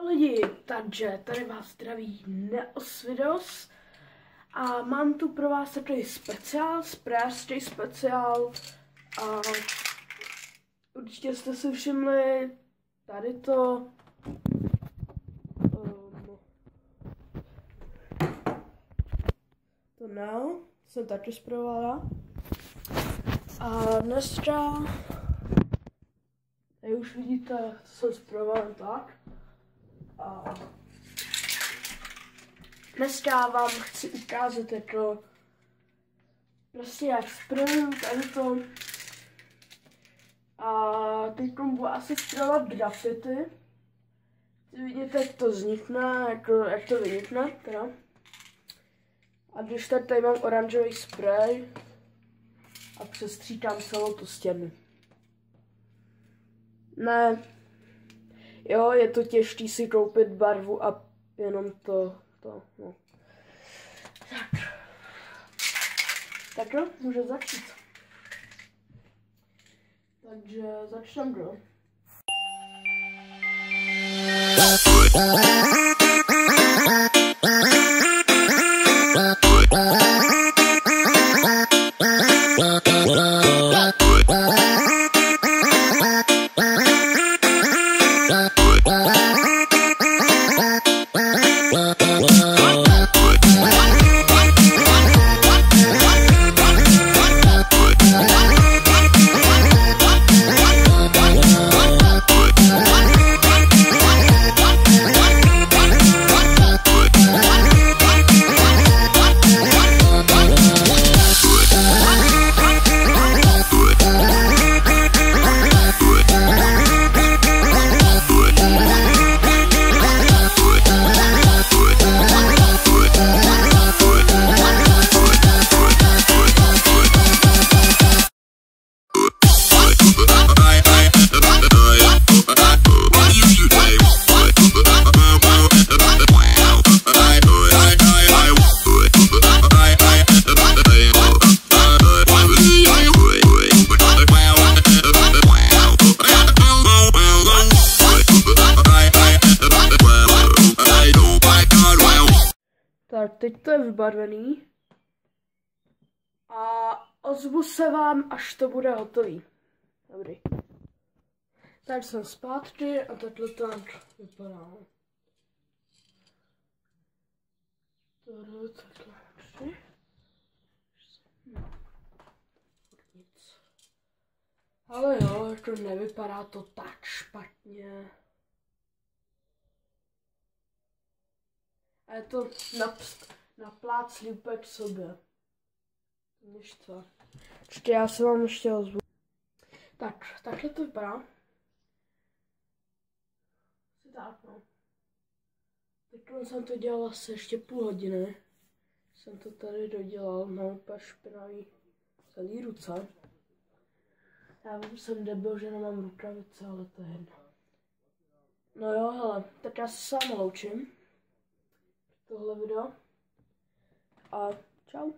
Lidi, takže tady vás zdraví Neosvidos a mám tu pro vás takový speciál, správství speciál a určitě jste si všimli tady to jsem taky zpravovala a dneska tady už vidíte, co jsem zpravovala tak. A dneska vám chci ukázat jako prostě jak spravuju tady to a teď budu asi spravovat grafity. Chci vidět, jak to vznikne, jak to vynikne teda. A když tady mám oranžový sprej a přestříkám celou tu stěnu. Ne. Jo, je to těžké si koupit barvu a jenom to, no. Tak jo, může začít. Takže začneme, jo. Tak, teď to je vybarvený a ozvu se vám, až to bude hotový. Dobrý. Tak jsem zpátky a takhle to vypadá. Takhle. Nic. Ale jo, jako nevypadá to tak špatně. A je to napláclý úplně k sobě. Neštve. Ještě já se vám ještě ozvu. Tak, takhle to vypadá. Tak no. Teď jsem to dělal asi ještě půl hodiny. Jsem to tady dodělal, mám úplně špinavý celý ruce. Já jsem debil, že nemám rukavice, ale to je jedno. No jo, hele, tak já se s vámi loučím. Tohle video a čau.